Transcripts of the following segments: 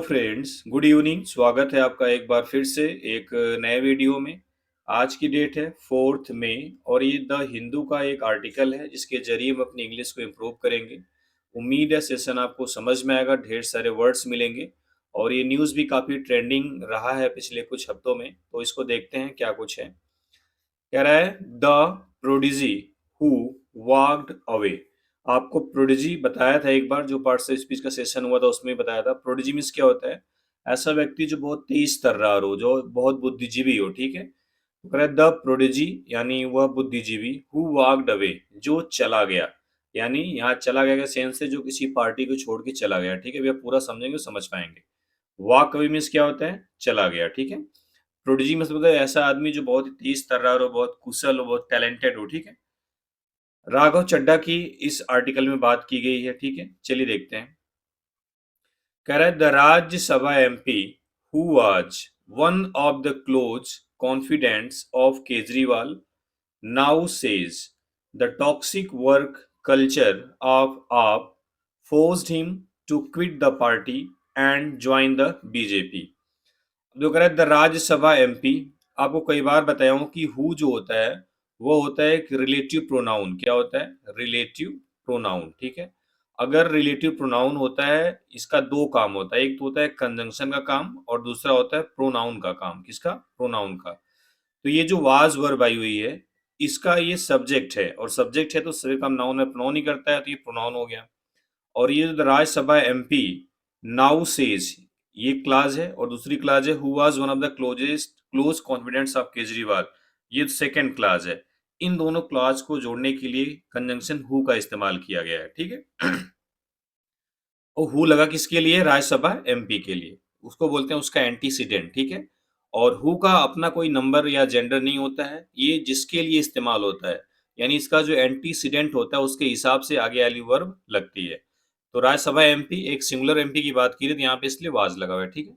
Friends, good evening. स्वागत है आपका एक बार फिर से एक नए वीडियो में। आज की डेट है 4 मई और ये द हिंदू का एक आर्टिकल है जिसके जरिए हम अपनी इंग्लिश को इम्प्रूव करेंगे। उम्मीद है सेशन आपको समझ में आएगा, ढेर सारे वर्ड्स मिलेंगे और ये न्यूज़ भी काफ़ी ट्रेंडिंग रहा है पिछले कुछ हफ्तों में, तो इसको देखते हैं क्या कुछ है। कह रहा है the prodigy who walked away. आपको प्रोडिजी बताया था एक बार, जो पार्ट ऑफ स्पीच का सेशन हुआ था उसमें बताया था। प्रोडिजी मीन्स क्या होता है? ऐसा व्यक्ति जो बहुत तेज तर्रार हो, जो बहुत बुद्धिजीवी हो। ठीक है, तो कह रहा है द प्रोडिजी यानी वह बुद्धिजीवी, हु वॉक्ड अवे जो चला गया। यानी यहाँ चला गया का सेंस है जो किसी पार्टी को छोड़ के चला गया। ठीक है भैया, पूरा समझेंगे समझ पाएंगे। वॉक अवे मीन्स क्या होता है? चला गया। ठीक है, प्रोडिजी मतलब ऐसा आदमी जो बहुत ही तेज तर्रार हो, बहुत कुशल हो, बहुत टैलेंटेड हो। ठीक है, राघव चड्ढा की इस आर्टिकल में बात की गई है। ठीक है, चलिए देखते हैं। कह रहा है the Rajya Sabha MP who was one of the close confidants of Kejriwal now says the toxic work culture of AAP forced him to quit the party and join the BJP. जो कह रहा है द राज्यसभा एमपी, आपको कई बार बताया हूं कि हु जो होता है वो होता है एक रिलेटिव प्रोनाउन। क्या होता है? Relative pronoun. ठीक है, अगर रिलेटिव प्रोनाउन होता है इसका दो काम होता है, एक तो होता है कंजंक्शन का काम और दूसरा होता है प्रोनाउन का काम। किसका? प्रोनाउन का। तो ये जो वाज वर्ब आई हुई है इसका ये सब्जेक्ट है, और सब्जेक्ट है तो सभी काम नाउन में प्रोनाउन ही करता है, तो ये प्रोनाउन हो गया। और ये जो राज्यसभा एमपी नाउ सेज, ये क्लाज है, और दूसरी क्लाज है who was one of the close confidants of Kejriwal, ये सेकंड क्लाज है। इन दोनों क्लाज को जोड़ने के लिए कंजंक्शन हु का इस्तेमाल किया गया है। ठीक है, और हु लगा किसके लिए? राज्यसभा एमपी के लिए। उसको बोलते हैं उसका एंटीसीडेंट। ठीक है, और हु का अपना कोई नंबर या जेंडर नहीं होता है, ये जिसके लिए इस्तेमाल होता है, यानी इसका जो एंटीसीडेंट होता है उसके हिसाब से आगे वाली वर्ब लगती है। तो राज्यसभा एमपी एक सिंगुलर एमपी की बात की रही, तो यहाँ पे इसलिए वाज लगा हुआ है। ठीक है,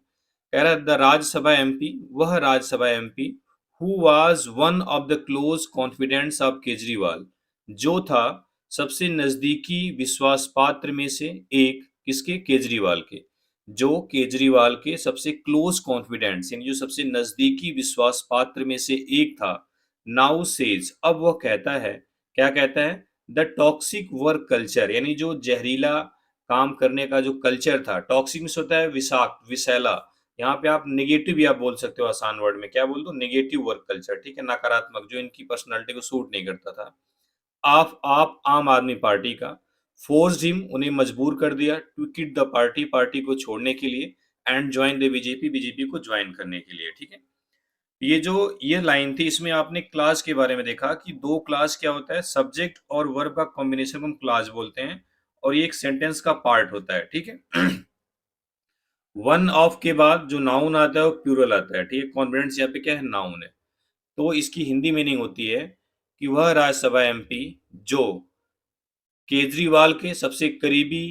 कह रहा है द राज्यसभा एमपी, वह Rajya Sabha MP who was one of the close confidants of Kejriwal, जो था सबसे नजदीकी विश्वास पात्र में से एक। किसके? केजरीवाल के। जो केजरीवाल के सबसे क्लोज कॉन्फिडेंट्स यानी जो सबसे नजदीकी विश्वास पात्र में से एक था। नाउ सेज, अब वह कहता है। क्या कहता है? द टॉक्सिक वर्क कल्चर, यानी जो जहरीला काम करने का जो कल्चर था। टॉक्सिक मीन्स होता है विषाक्त, विषैला। यहाँ पे आप नेगेटिव भी आप बोल सकते हो आसान वर्ड में। क्या बोल दो? Negative work culture. ठीक है, नकारात्मक, जो इनकी पर्सनालिटी को सूट नहीं करता था। आप आम आदमी पार्टी का। फोर्स्ड हिम, उन्हें मजबूर कर दिया। To quit the party, party को छोड़ने के लिए। And join the BJP, BJP को ज्वाइन करने के लिए। ठीक है, ये जो ये लाइन थी इसमें आपने क्लास के बारे में देखा कि दो क्लास क्या होता है? सब्जेक्ट और वर्ब का कॉम्बिनेशन को हम क्लास बोलते हैं, और ये एक सेंटेंस का पार्ट होता है। ठीक है, वन ऑफ के बाद जो नाउन आता है वो प्लूरल आता है। ठीक है, कॉन्फिडेंस यहाँ पे क्या है? नाउन है। तो इसकी हिंदी मीनिंग होती है कि वह राज्यसभा एमपी जो केजरीवाल के सबसे करीबी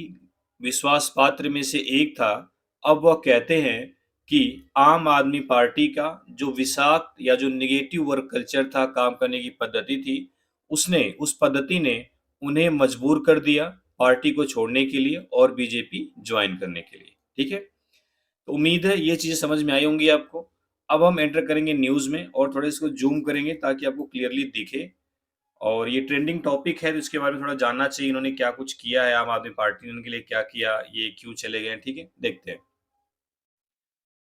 विश्वास पात्र में से एक था, अब वह कहते हैं कि आम आदमी पार्टी का जो विषाक्त या जो निगेटिव वर्क कल्चर था, काम करने की पद्धति थी, उस पद्धति ने उन्हें मजबूर कर दिया पार्टी को छोड़ने के लिए और बीजेपी ज्वाइन करने के लिए। ठीक है, तो उम्मीद है ये चीजें समझ में आई होंगी आपको। अब हम एंटर करेंगे न्यूज में और थोड़ा इसको जूम करेंगे ताकि आपको क्लियरली दिखे। और ये ट्रेंडिंग टॉपिक है तो इसके बारे में थोड़ा जानना चाहिए, इन्होंने क्या कुछ किया है, आम आदमी पार्टी ने उनके लिए क्या किया, ये क्यों चले गए। ठीक है, देखते हैं।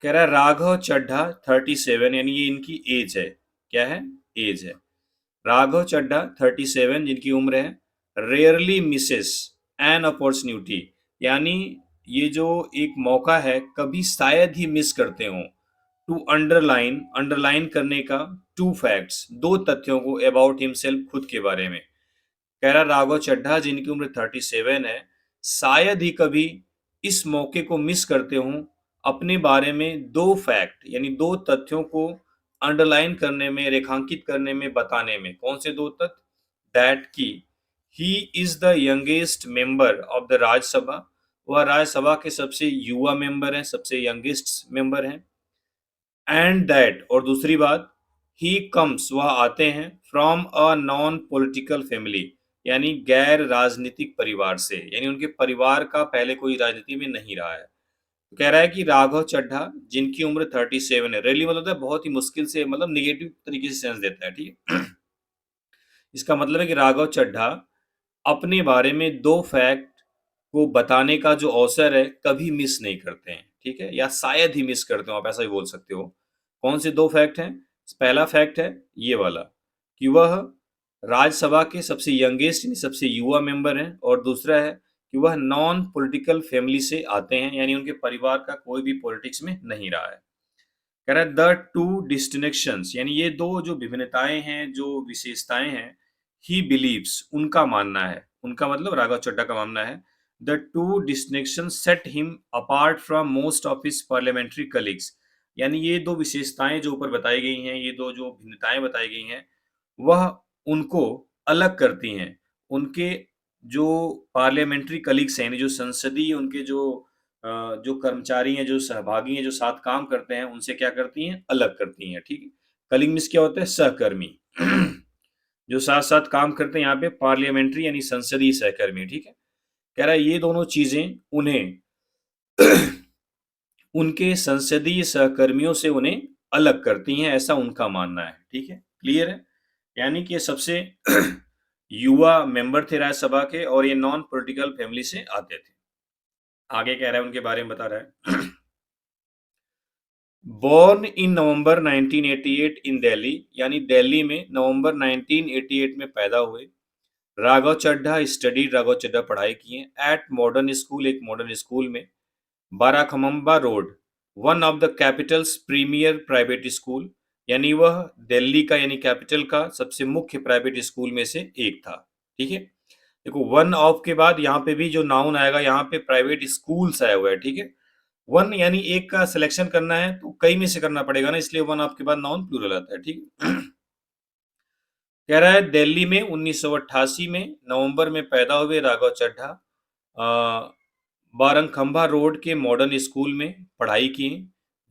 कह रहा है राघव चड्ढा 37, यानी ये इनकी एज है। क्या है? एज है। राघव चड्ढा 37 जिनकी उम्र है, रेयरली मिसेस एन अपॉर्चुनिटी, यानी ये जो एक मौका है कभी शायद ही मिस करते हो। टू अंडरलाइन, अंडरलाइन करने का। टू फैक्ट्स, दो तथ्यों को। अबाउट हिमसेल्फ, खुद के बारे में। कह रहा राघव चड्ढा जिनकी उम्र 37 है, शायद ही कभी इस मौके को मिस करते हूं अपने बारे में दो फैक्ट यानी दो तथ्यों को अंडरलाइन करने में, रेखांकित करने में, बताने में। कौन से दो तथ्य? दैट की he is the youngest member of the Rajya Sabha, वह राज्यसभा के सबसे युवा मेंबर हैं, सबसे यंगेस्ट मेंबर हैं। एंड दैट, और दूसरी बात, ही कम्स, वह आते हैं, from a non political family, यानी गैर राजनीतिक परिवार से, यानी उनके परिवार का पहले कोई राजनीति में नहीं रहा है। कह रहा है कि राघव चड्ढा जिनकी उम्र 37 है, रेली मतलब होता है बहुत ही मुश्किल से, मतलब निगेटिव तरीके से सेंस देता है, ठीक है। इसका मतलब है कि राघव चड्ढा अपने बारे में दो फैक्ट को बताने का जो अवसर है कभी मिस नहीं करते हैं, ठीक है, या शायद ही मिस करते हो, आप ऐसा भी बोल सकते हो। कौन से दो फैक्ट हैं? पहला फैक्ट है ये वाला कि वह राज्यसभा के सबसे यंगेस्ट यानी सबसे युवा मेंबर हैं, और दूसरा है कि वह नॉन पॉलिटिकल फैमिली से आते हैं, यानी उनके परिवार का कोई भी पॉलिटिक्स में नहीं रहा है। कह रहा है द टू डिस्टिंक्शंस, यानी ये दो जो विभिन्नताएं हैं, जो विशेषताएं हैं, ही बिलीव्स, उनका मानना है, उनका मतलब राघव चड्ढा का मानना है, the two distinction set him apart from most of his parliamentary colleagues, यानी ये दो विशेषताएं जो ऊपर बताई गई हैं, ये दो जो भिन्नताएं बताई गई हैं, वह उनको अलग करती हैं उनके जो पार्लियामेंट्री कलीग्स हैं, यानी जो संसदीय उनके जो कर्मचारी हैं, जो सहभागी हैं, जो साथ काम करते हैं, उनसे क्या करती हैं? अलग करती हैं, ठीक है। कलीग मीन्स क्या होता है? सहकर्मी। जो साथ साथ काम करते हैं, यहाँ पे पार्लियामेंट्री यानी संसदीय सहकर्मी, ठीक है। कह रहा है ये दोनों चीजें उन्हें उनके संसदीय सहकर्मियों से उन्हें अलग करती हैं, ऐसा उनका मानना है, ठीक है। क्लियर है? यानी कि ये सबसे युवा मेंबर थे राज्यसभा के, और ये नॉन पॉलिटिकल फैमिली से आते थे। आगे कह रहा है उनके बारे में बता रहा है। बॉर्न इन नवंबर 1988 इन दिल्ली, यानी दिल्ली में नवंबर 1988 में पैदा हुए। राघव चड्ढा स्टडी, राघव चड्ढा पढ़ाई किए एट मॉडर्न स्कूल, एक मॉडर्न स्कूल में, Barakhamba road, one of the capital's premier private school, यानी वह दिल्ली का यानी कैपिटल का सबसे मुख्य प्राइवेट स्कूल में से एक था, ठीक है। देखो वन ऑफ के बाद यहाँ पे भी जो नाउन आएगा, यहाँ पे प्राइवेट स्कूल्स आया हुआ है, ठीक है। वन यानी एक का सिलेक्शन करना है तो कई में से करना पड़ेगा ना, इसलिए वन ऑफ के बाद नाउन प्लूरल आता है, ठीक है। कह रहा है दिल्ली में 1988 में नवंबर में पैदा हुए राघव चड्ढा, बारंखंबा रोड के मॉडर्न स्कूल में पढ़ाई की,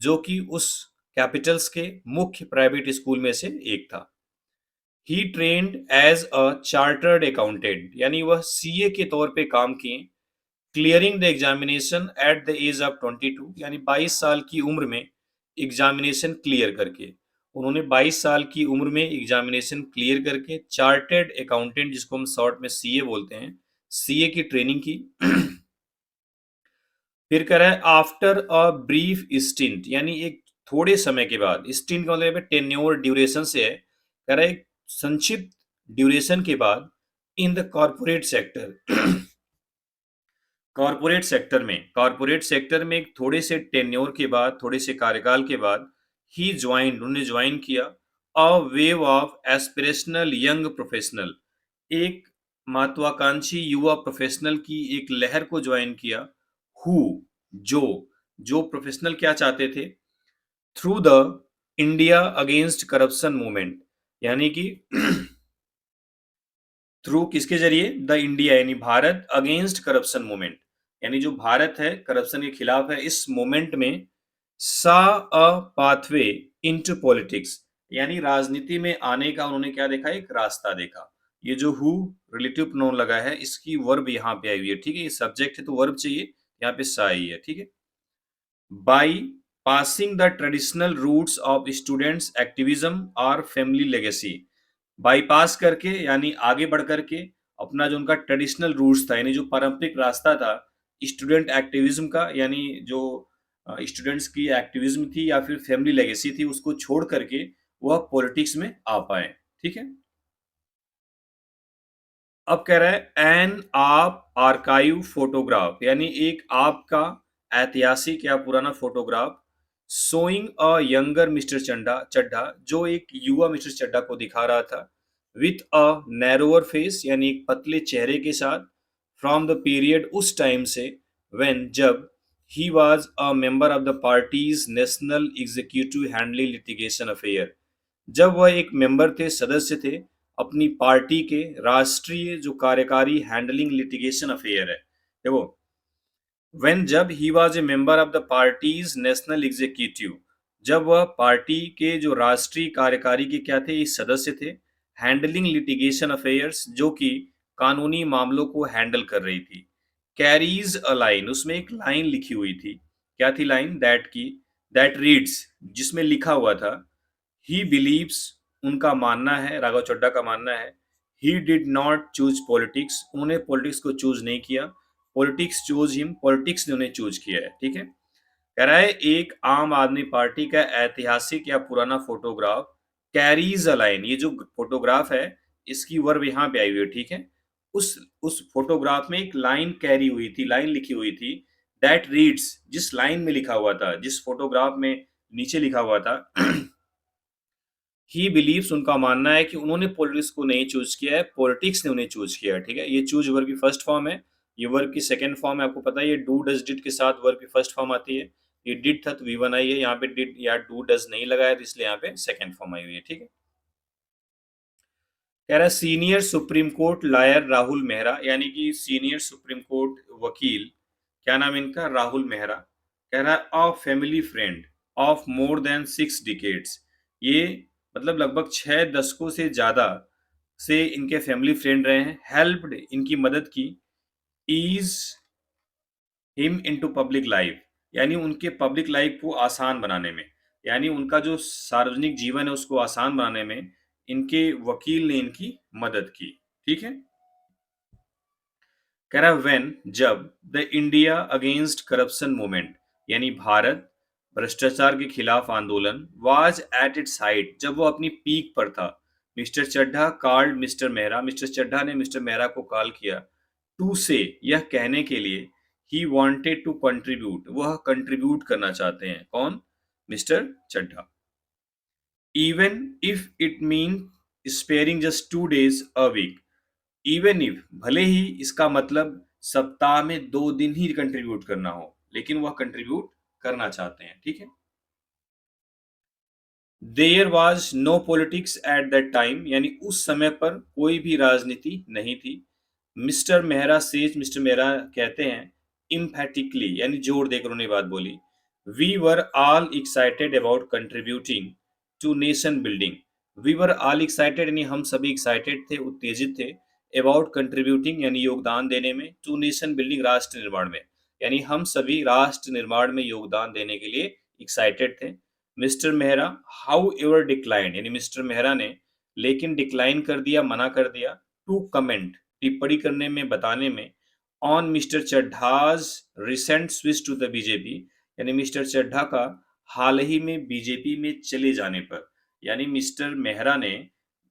जो कि उस कैपिटल्स के मुख्य प्राइवेट स्कूल में से एक था। He trained as a chartered accountant, यानी वह सीए के तौर पे काम किए, clearing the examination at the age of 22, यानी 22 साल की उम्र में एग्जामिनेशन क्लियर करके, उन्होंने 22 साल की उम्र में एग्जामिनेशन क्लियर करके चार्टर्ड अकाउंटेंट, जिसको हम शॉर्ट में सीए बोलते हैं, सीए की ट्रेनिंग की। फिर कह रहा है आफ्टर अ ब्रीफ स्टिंट, यानी एक थोड़े समय के बाद, स्टिंट का मतलब टेन्योर ड्यूरेशन से है, कह रहा है एक संक्षिप्त ड्यूरेशन के बाद, in the corporate sector, corporate sector में एक थोड़े से टेन्योर के बाद, थोड़े से कार्यकाल के बाद, ही ज्वाइंड, उन्होंने ज्वाइन किया a wave of aspirational young professional, एक महत्वाकांक्षी युवा प्रोफेशनल की एक लहर को ज्वाइन किया, हु, जो जो प्रोफेशनल क्या चाहते थे, through the India against corruption movement, यानी कि थ्रू किसके जरिए? द इंडिया यानी भारत अगेंस्ट करप्शन मूवमेंट, यानी जो भारत है करप्शन के खिलाफ है, इस मूवमेंट में सा अ पाथवे इनटू पॉलिटिक्स, यानी राजनीति में आने का उन्होंने क्या देखा? एक रास्ता देखा। ये जो हु रिलेटिव प्रोनाउन लगा है, इसकी वर्ब यहाँ पे आई हुई है, ठीक है। ये सब्जेक्ट है तो वर्ब चाहिए, यहाँ पे सा आई है, ठीक है। By passing the traditional roots of students activism और फैमिली लेगेसी, बाईपास करके यानी आगे बढ़ करके अपना जो उनका ट्रेडिशनल रूट्स था, यानी जो पारंपरिक रास्ता था स्टूडेंट एक्टिविज्म का, यानी जो स्टूडेंट्स की एक्टिविज्म थी या फिर फैमिली लेगेसी थी, उसको छोड़ करके वह पॉलिटिक्स में आ पाए, ठीक है। अब कह रहा है एन आप आर्काइव फोटोग्राफ, यानी एक आपका ऐतिहासिक या पुराना photograph, showing a younger mister Chadha, जो एक युवा मिस्टर चड्ढा को दिखा रहा था, विथ अ नैरोअर फेस, यानी एक पतले चेहरे के साथ, फ्रॉम द पीरियड, उस टाइम से, व्हेन, जब, he was a member of the parties national executive handling litigation affair, जब वह एक मेंबर थे, सदस्य थे अपनी पार्टी के राष्ट्रीय जो कार्यकारी हैंडलिंग लिटिगेशन अफेयर है, देखो, व्हेन, जब, he was a member of the parties national executive, जब वह पार्टी के जो राष्ट्रीय कार्यकारी के क्या थे? इस सदस्य थे, हैंडलिंग लिटिगेशन अफेयर्स, जो कि कानूनी मामलों को हैंडल कर रही थी, कैरीज अ लाइन, उसमें एक लाइन लिखी हुई थी, क्या थी लाइन दैट की? दैट रीड्स, जिसमें लिखा हुआ था, ही बिलीव्स, उनका मानना है, राघव चड्ढा का मानना है, he did not choose politics, उन्होंने पॉलिटिक्स को चूज नहीं किया, पॉलिटिक्स चूज हिम, पॉलिटिक्स ने उन्हें चूज किया है। ठीक है, कह रहा है एक आम आदमी पार्टी का ऐतिहासिक या पुराना फोटोग्राफ कैरीज अ लाइन, ये जो फोटोग्राफ है इसकी वर्ब यहाँ पे आई हुई है। ठीक है, उस फोटोग्राफ में एक लाइन कैरी हुई थी, लाइन लिखी हुई थी, दैट रीड्स, जिस लाइन में लिखा हुआ था, जिस फोटोग्राफ में नीचे लिखा हुआ था, ही बिलीव्स, उनका मानना है कि उन्होंने पॉलिटिक्स को नहीं चूज किया है, पॉलिटिक्स ने उन्हें चूज किया है। ठीक है, ये चूज वर्ब की फर्स्ट फॉर्म है, ये वर्ब की सेकंड फॉर्म है, आपको पता है ये डू डज डिड के साथ वर्ब की फर्स्ट फॉर्म आती है। ये डिड था तो वी वन आई है, यहाँ पे डिड या डू डज नहीं लगाया तो इसलिए यहाँ पे सेकंड फॉर्म आई हुई है। ठीक है, कह रहा है senior supreme court lawyer Rahul Mehra, यानी कि सीनियर सुप्रीम कोर्ट वकील, क्या नाम है इनका? राहुल मेहरा। कह रहा है a family friend of more than 6 decades, ये मतलब लगभग 6 दशकों से ज्यादा से इनके फैमिली फ्रेंड रहे हैं, हेल्प्ड, इनकी मदद की, ease him into public life, यानी उनके पब्लिक लाइफ को आसान बनाने में, यानी उनका जो सार्वजनिक जीवन है उसको आसान बनाने में इनके वकील ने इनकी मदद की। ठीक है, कह रहा व्हेन, जब the India against corruption movement, यानी भारत भ्रष्टाचार के खिलाफ आंदोलन, वाज एट इट्स हाइट, जब वो अपनी पीक पर था, mister Chadha called mister Mehra, mister Chadha ने मिस्टर मेहरा को कॉल किया, टू से, यह कहने के लिए, ही वांटेड टू कंट्रीब्यूट, वह कंट्रीब्यूट करना चाहते हैं, कौन? Mister Chadha, even if it mean sparing just 2 days a week, even if, भले ही इसका मतलब सप्ताह में 2 दिन ही कंट्रीब्यूट करना हो, लेकिन वह कंट्रीब्यूट करना चाहते हैं। ठीक है, there was no politics at that time, यानी उस समय पर कोई भी राजनीति नहीं थी। Mister Mehra says, mister Mehra कहते हैं, इम्फेटिकली, यानी जोर देकर उन्हें बात बोली, we were all excited about contributing to nation building, we were all excited, यानी हम सभी एक्साइटेड थे, उत्तेजित थे, अबाउट कंट्रीब्यूटिंग, यानी योगदान देने में, टू नेशन बिल्डिंग, राष्ट्र निर्माण में, यानी हम सभी राष्ट्र निर्माण में योगदान देने के लिए एक्साइटेड थे। Mister Mehra how ever decline, यानी मिस्टर मेहरा ने लेकिन डिक्लाइन कर दिया, मना कर दिया, टू कमेंट, टिप्पणी करने में, बताने में, on mister Chadha's recent switch to the BJP, यानी मिस्टर चड्ढा का हाल ही में बीजेपी में चले जाने पर, यानी मिस्टर मेहरा ने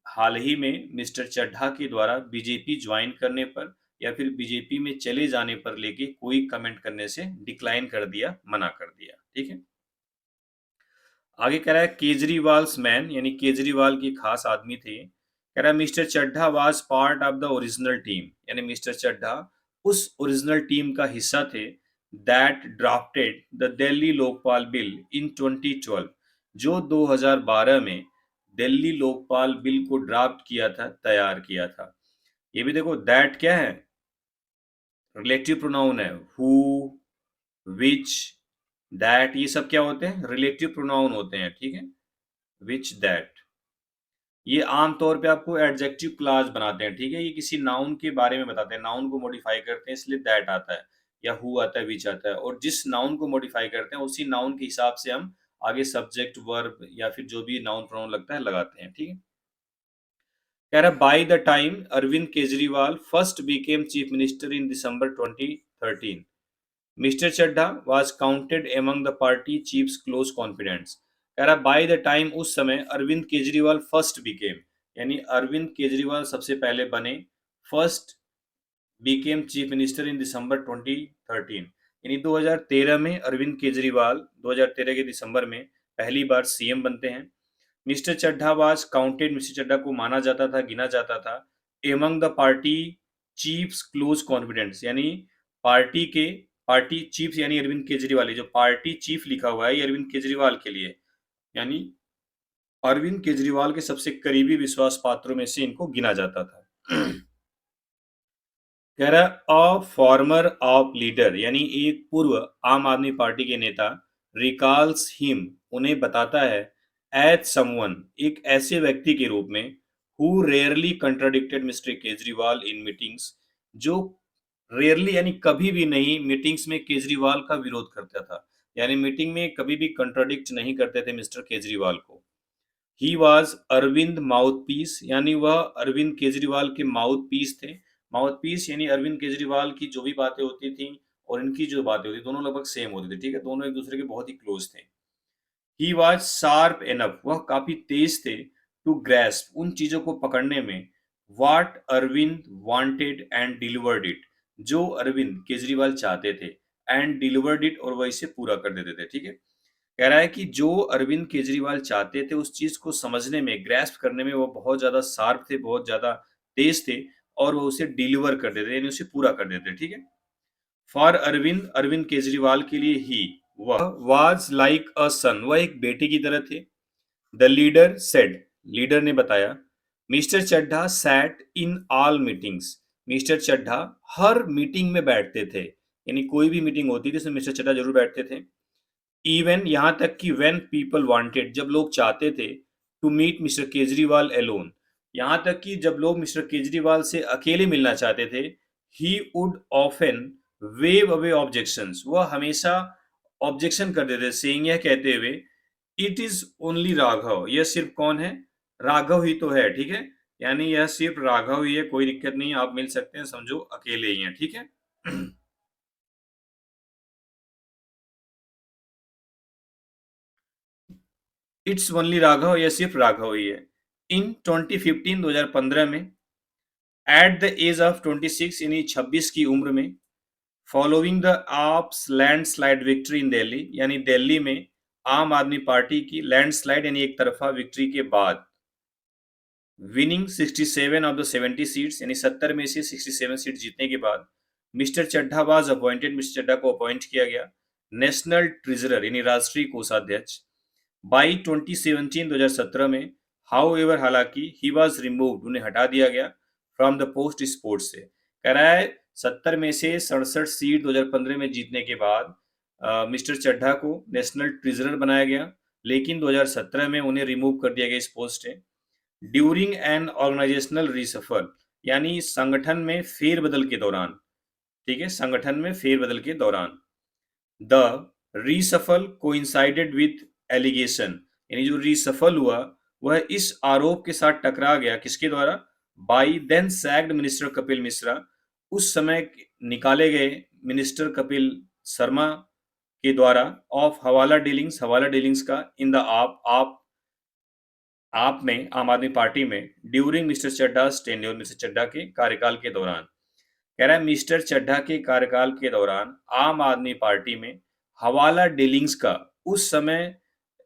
हाल ही में मिस्टर चड्ढा के द्वारा बीजेपी ज्वाइन करने पर या फिर बीजेपी में चले जाने पर लेके कोई कमेंट करने से डिक्लाइन कर दिया, मना कर दिया। ठीक है, आगे कह रहा है केजरीवाल्स मैन, यानी केजरीवाल की खास आदमी थे। कह रहा है mister Chadha was part of the original team, यानी मिस्टर चड्ढा उस ओरिजिनल टीम का हिस्सा थे, that drafted the Delhi Lokpal bill in 2012, जो 2012 में दिल्ली लोकपाल बिल को ड्राफ्ट किया था, तैयार किया था। ये भी देखो, दैट क्या है? रिलेटिव प्रोनाउन है, हु, विच, दैट, ये सब क्या होते हैं? रिलेटिव प्रोनाउन होते हैं। ठीक है, विच, दैट, ये आमतौर पे आपको एडजेक्टिव क्लॉज बनाते हैं। ठीक है, ये किसी नाउन के बारे में बताते हैं, नाउन को मॉडिफाई करते हैं, इसलिए दैट आता है या हु आता है, विच आता है, और जिस नाउन को मॉडिफाई करते हैं उसी नाउन के हिसाब से हम आगे सब्जेक्ट, वर्ब या फिर जो भी नाउन प्रोनाउन लगता है लगाते हैं। ठीक है, कह रहा है by the time Arvind Kejriwal first became chief minister in December 2013, mister Chadha was counted among the party chief's close confidence। कह रहा बाय द टाइम, उस समय, अरविंद केजरीवाल फर्स्ट बिकेम, यानी अरविंद केजरीवाल सबसे पहले बने, first became chief minister in December 2013, यानी 2013 में अरविंद केजरीवाल 2013 के दिसंबर में पहली बार सीएम बनते हैं। Mister Chadha was counted, mister Chadha को माना जाता था, गिना जाता था, among the party chiefs close confidence, यानी पार्टी के, पार्टी चीफ यानी अरविंद केजरीवाल, जो पार्टी चीफ लिखा हुआ है ये अरविंद केजरीवाल के लिए, यानी अरविंद केजरीवाल के सबसे करीबी विश्वास पात्रों में से इनको गिना जाता था। कह रहा अ फॉर्मर ऑफ लीडर, यानी एक पूर्व आम आदमी पार्टी के नेता, रिकॉल्स हिम, उन्हें बताता है, एज समवन, एक ऐसे व्यक्ति के रूप में, who rarely contradicted mister Kejriwal in meetings, जो रेयरली यानी कभी भी नहीं मीटिंग्स में केजरीवाल का विरोध करता था, यानी मीटिंग में कभी भी कंट्राडिक्ट नहीं करते थे मिस्टर केजरीवाल को। He was Arvind mouthpiece, यानी वह अरविंद केजरीवाल के माउथ पीस थे। माउथ पीस यानी अरविंद केजरीवाल की जो भी बातें होती थी और इनकी जो बातें होती दोनों लगभग सेम होती थी, ठीक है, दोनों एक दूसरे के बहुत ही क्लोज थे। ही वॉज शार्प एनफ, वह काफी तेज थे, टू ग्रैस्प, उन चीजों को पकड़ने में, what Arvind wanted and delivered it, जो अरविंद केजरीवाल चाहते थे, एंड डिलीवर्ड इट, और वह इसे पूरा कर देते थे, ठीक है। कह रहा है कि जो अरविंद केजरीवाल चाहते थे उस चीज को समझने में, ग्रैस्प करने में वो बहुत ज्यादा शार्प थे, बहुत ज्यादा तेज थे, और वो उसे डिलीवर कर देते, यानी उसे पूरा कर देते, ठीक है। फॉर अरविंद, अरविंद केजरीवाल के लिए ही, वह वाज लाइक अ सन, वह एक बेटे की तरह थे। द लीडर सेड, लीडर ने बताया, mister Chadha sat in all meetings, mister Chadha हर मीटिंग में बैठते थे, यानी कोई भी मीटिंग होती थी उसमें मिस्टर चड्ढा जरूर बैठते थे। इवन यहाँ तक कि व्हेन पीपल वांटेड, जब लोग चाहते थे, to meet mister Kejriwal alone, यहाँ तक कि जब लोग मिस्टर केजरीवाल से अकेले मिलना चाहते थे, he would often wave away objections, वह हमेशा ऑब्जेक्शन कर देते, सेइंग, यह कहते हुए, इट इज ओनली राघव, यह सिर्फ कौन है, राघव ही तो है, ठीक है, यानी यह सिर्फ राघव ही है, कोई दिक्कत नहीं, आप मिल सकते हैं, समझो अकेले ही हैं, ठीक है। इट्स ओनली राघव, यह सिर्फ राघव ही है। इन 2015, 2015 में, एट द एज ऑफ 26, यानी 26 की उम्र में, following the AAP's landslide victory in Delhi, यानी दिल्ली में आम आदमी पार्टी की लैंडस्लाइड यानी एक तरफा विक्ट्री के बाद, विनिंग 67 ऑफ द 70 सीट्स, यानी 70 में से 67 सीट जीतने के बाद, mister Chadha was appointed, mister Chadha को अपॉइंट किया गया नेशनल ट्रेजरर, यानी राष्ट्रीय कोषाध्यक्ष, बाई 2017, 2017 में। हाउ एवर, हालांकि, ही वॉज रिमूव्ड, उन्हें हटा दिया गया, फ्रॉम द पोस्ट स्पोर्ट्स से। कह रहा है 70 में से 67 सीट 2015 में जीतने के बाद मिस्टर चड्ढा को नेशनल ट्रेजरर बनाया गया, लेकिन 2017 में उन्हें रिमूव कर दिया गया इस पोस्ट से, ड्यूरिंग एन ऑर्गेनाइजेशनल रिसफल, यानी संगठन में फेरबदल के दौरान, ठीक है, संगठन में फेरबदल के दौरान। द रीसफल कोइंसाइडेड विथ एलिगेशन, यानी जो रीसफल हुआ वह इस आरोप के साथ टकरा गया, किसके द्वारा, by then sacked minister Kapil Mishra, उस समय निकाले गए मिनिस्टर कपिल शर्मा के द्वारा, ऑफ हवाला डीलिंग्स, हवाला डीलिंग्स का, इन द आप में, आम आदमी पार्टी में, during mister Chadha tenure, mister Chadha के कार्यकाल के दौरान। कह रहा है मिस्टर चड्ढा के कार्यकाल के दौरान आम आदमी पार्टी में हवाला डीलिंग्स का उस समय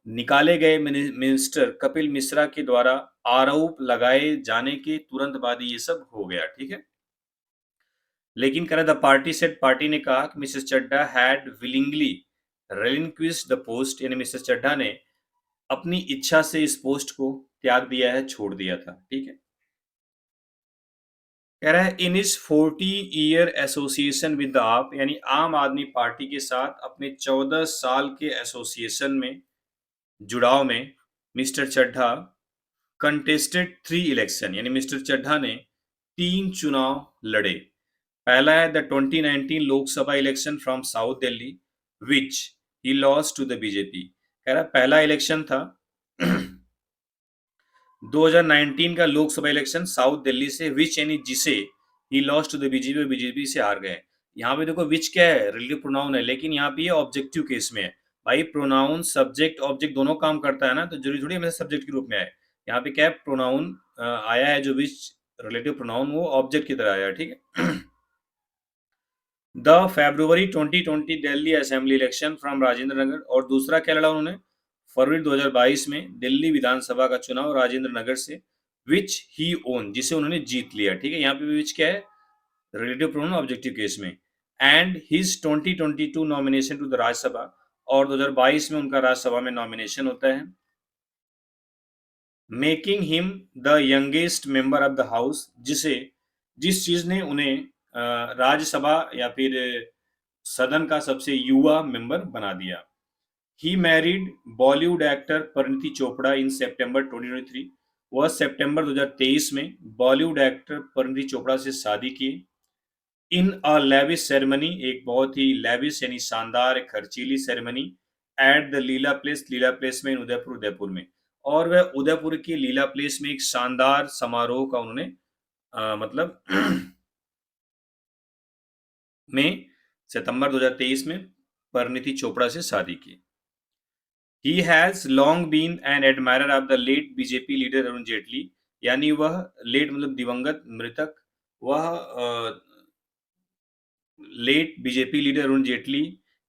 निकाले गए मिनिस्टर कपिल मिश्रा के द्वारा आरोप लगाए जाने के तुरंत बाद ये सब हो गया, ठीक है। लेकिन कह रहा द पार्टी सेट, पार्टी ने कहा कि mister Chadha had willingly relinquished the post, यानी मिस्टर चड्ढा ने अपनी इच्छा से इस पोस्ट को त्याग दिया है, छोड़ दिया था, ठीक है। कह रहा है in his 40 year association with the AAP, यानी आम आदमी पार्टी के साथ अपने 14 साल के एसोसिएशन में, जुड़ाव में, मिस्टर चड्ढा कंटेस्टेड 3 इलेक्शन, यानी मिस्टर चड्ढा ने 3 चुनाव लड़े। पहला है the 2019 Lok Sabha election from south Delhi, which he lost to the BJP. कह रहा पहला इलेक्शन था 2019 का लोकसभा इलेक्शन साउथ दिल्ली से, विच यानी जिसे, he lost to the BJP, BJP से हार गए। यहाँ पे देखो विच क्या है, रिलेटिव प्रोनाउन है, लेकिन यहाँ पे ये ऑब्जेक्टिव केस में है। भाई प्रोनाउन सब्जेक्ट ऑब्जेक्ट दोनों काम करता है ना, तो जरूरी थोड़ी हमेशा सब्जेक्ट के रूप में आए। यहाँ पे क्या है, प्रोनाउन आया है, जो विच रिलेटिव प्रोनाउन वो ऑब्जेक्ट की तरह आया है, ठीक है। The February 2020 Delhi assembly election from Rajendra Nagar, और दूसरा क्या लड़ा उन्होंने, फरवरी 2022 में दिल्ली विधानसभा का चुनाव राजेंद्र नगर से, विच ही ओन, जिसे उन्होंने जीत लिया, ठीक है। यहाँ पे विच क्या है, रिलेटिव प्रोनाउन ऑब्जेक्टिव केस में। And his 2022 nomination to the Rajya Sabha, और 2022 में उनका राज्यसभा में नॉमिनेशन होता है, making him the youngest member of the house, जिस चीज ने उन्हें राज्यसभा या फिर सदन का सबसे युवा मेंबर बना दिया। He married Bollywood actor Parineeti Chopra इन सितंबर 2023, वह सितंबर 2023 में बॉलीवुड एक्टर परिणीति चोपड़ा से शादी की। इन अ लेविश सेरेमनी, एक बहुत ही लेविश यानी शानदार, एक खर्चीली ceremony, at the Leela Palace में, इन उदयपुर, उदयपुर में। और वह उदयपुर की लीला प्लेस में एक शानदार समारोह का उन्होंने मतलब में सितंबर 2023 में परिणीति चोपड़ा से शादी की। He has long been an admirer of the late BJP leader Arun Jaitley, यानी वह लेट मतलब दिवंगत, मृतक, वह लेट बीजेपी लीडर अरुण जेटली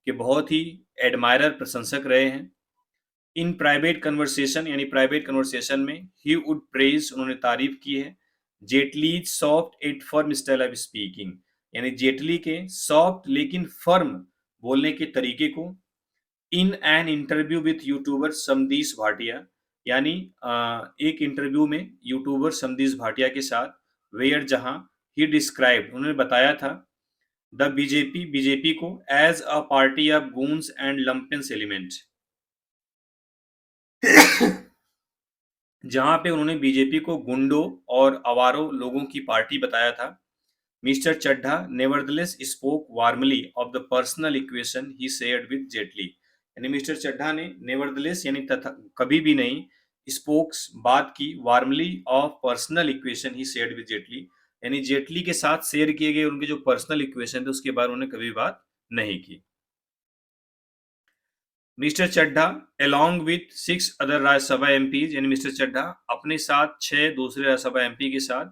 के बहुत ही एडमायरर, प्रशंसक रहे हैं। इन प्राइवेट कन्वर्सेशन, यानी प्राइवेट कन्वर्सेशन में, ही वुड प्रेज, उन्होंने तारीफ की है, Jaitley soft yet firm style of speaking, यानी जेटली के सॉफ्ट लेकिन फर्म बोलने के तरीके को। In an interview with YouTuber Samdish Bhatia, यानी एक इंटरव्यू में यूट्यूबर समदीश भाटिया के साथ, वेयर, जहां ही डिस्क्राइब, उन्होंने बताया था, द बीजेपी, बीजेपी को, as a party of goons and lumpens element, जहां पे उन्होंने बीजेपी को गुंडों और आवारों लोगों की पार्टी बताया था। Mister Chadha nevertheless spoke warmly of the personal equation he shared with Jaitley, यानी मिस्टर चड्ढा ने नेवरदलेस यानी तथा कभी भी नहीं, स्पोक्स बात की, warmly of personal equation he shared with Jaitley, यानी जेटली के साथ शेयर किए गए उनके जो पर्सनल इक्वेशन थे उसके बारे में उन्होंने कभी बात नहीं की। Mister Chadha along with 6 other Rajya Sabha MPs, यानी मिस्टर चड्ढा अपने साथ 6 दूसरे राज्यसभा एमपी के साथ,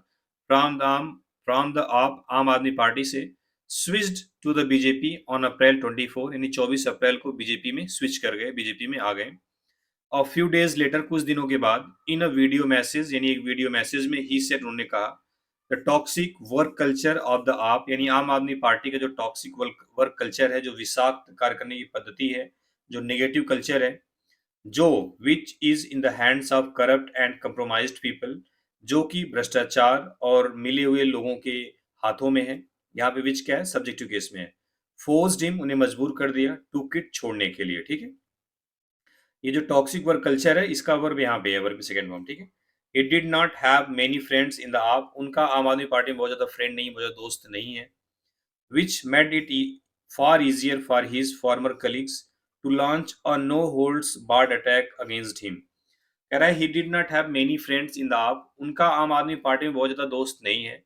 फ्रॉम द आप आम आदमी पार्टी से, switched to the BJP on April 24, यानी 24 अप्रैल को बीजेपी में स्विच कर गए, बीजेपी में आ गए। और फ्यू डेज लेटर, कुछ दिनों के बाद, इन अ वीडियो मैसेज, यानी एक वीडियो मैसेज में, ही सेड, उन्होंने कहा, the toxic work culture of the AAP, यानी आम आदमी पार्टी का जो टॉक्सिक वर्क कल्चर है, जो विषाक्त कार्य करने की पद्धति है, जो नेगेटिव कल्चर है, जो which is in the hands of corrupt and compromised people, जो कि भ्रष्टाचार और मिले हुए लोगों के हाथों में है। यहाँ पे विच क्या है, सब्जेक्टिव केस में है। फोर्स्ड हिम, उन्हें मजबूर कर दिया, टू किट, छोड़ने के लिए, ठीक है। ये जो टॉक्सिक वर्क कल्चर है, इसका वर्ब यहाँ पे है, वर्ब सेकंड फॉर्म, ठीक है। It did not have many friends in the आप, उनका आम आदमी पार्टी में बहुत ज्यादा फ्रेंड नहीं, बहुत ज्यादा दोस्त नहीं है। which made it far easier for his former colleagues to launch a no holds barred attack against him। कह रहा है he did not have many friends in the आप, उनका आम आदमी पार्टी में बहुत ज्यादा दोस्त नहीं है,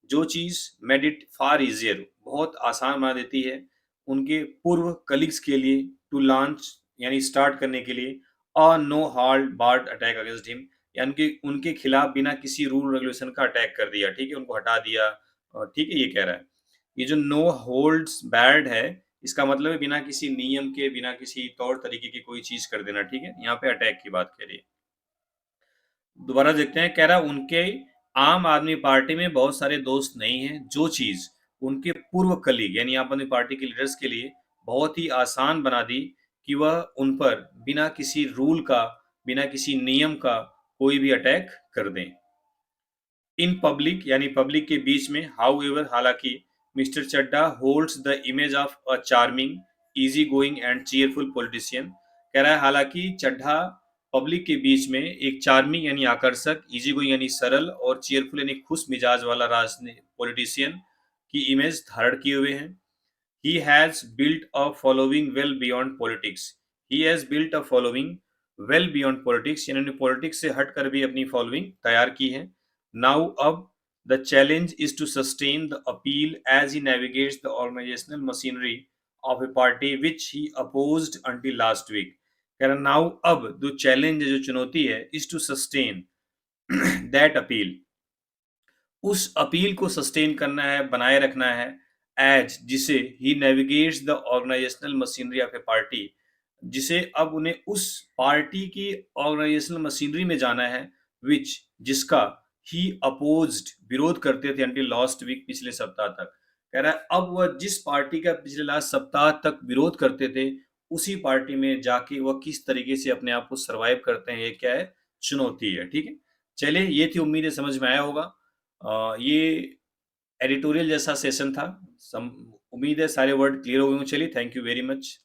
जो चीज मेड इट फार इजियर, बहुत आसान बना देती है उनके पूर्व कलीग्स के लिए, टू लॉन्च यानी स्टार्ट करने के लिए, a no hold barred attack against him, यानी कि उनके खिलाफ बिना किसी रूल रेगुलेशन का अटैक कर दिया, ठीक है, उनको हटा दिया। ठीक है, ये कह रहा है। ये जो नो होल्ड्स बैर्ड है, इसका मतलब है बिना किसी नियम के, बिना किसी तौर तरीके की कोई चीज कर देना, ठीक है। यहाँ पे अटैक की बात करिए। दोबारा देखते हैं, कह रहा उनके आम आदमी पार्टी में बहुत सारे दोस्त नहीं हैं, जो चीज उनके पूर्व कलीग यानी आम आदमी पार्टी के लीडर्स के लिए बहुत ही आसान बना दी कि वह उन पर बिना किसी रूल का, बिना किसी नियम का कोई भी अटैक कर दें। इन पब्लिक, यानी पब्लिक के बीच में, हाउ एवर, हालांकि, mister Chadha holds the image of a charming, easy going and cheerful politician. कह रहा है हालांकि चड्ढा पब्लिक के बीच में एक चार्मिंग यानी आकर्षक, इजी गोइंग यानी सरल, और चीयरफुल यानी खुश मिजाज वाला राजनीतिक पॉलिटिशियन की इमेज धारण किए हुए हैं। He has built a following well beyond politics। He has built a following well beyond politics, यानी उन्होंने पॉलिटिक्स से हटकर भी अपनी फॉलोइंग तैयार की है। Now अब the challenge is to sustain the appeal as he navigates the organizational machinery of a party which he opposed until last week। कह रहा now अब जो चैलेंज है, जो चुनौती है, is to sustain that appeal, उस अपील को सस्टेन करना है, बनाए रखना है, एज, जिसे ही navigates the organisational machinery of a party, जिसे अब उन्हें उस पार्टी की ऑर्गेनाइजेशनल मशीनरी में जाना है, विच, जिसका ही अपोज्ड, विरोध करते थे, अंटिल लास्ट वीक, पिछले सप्ताह तक। कह रहा है अब वह जिस पार्टी का पिछले लास्ट सप्ताह तक विरोध करते थे, उसी पार्टी में जाके वह किस तरीके से अपने आप को सरवाइव करते हैं, ये क्या है, चुनौती है, ठीक है। चलिए, ये थी, उम्मीद है समझ में आया होगा। ये एडिटोरियल जैसा सेशन था। उम्मीद है सारे वर्ड क्लियर हो गए हों। चलिए, थैंक यू वेरी मच।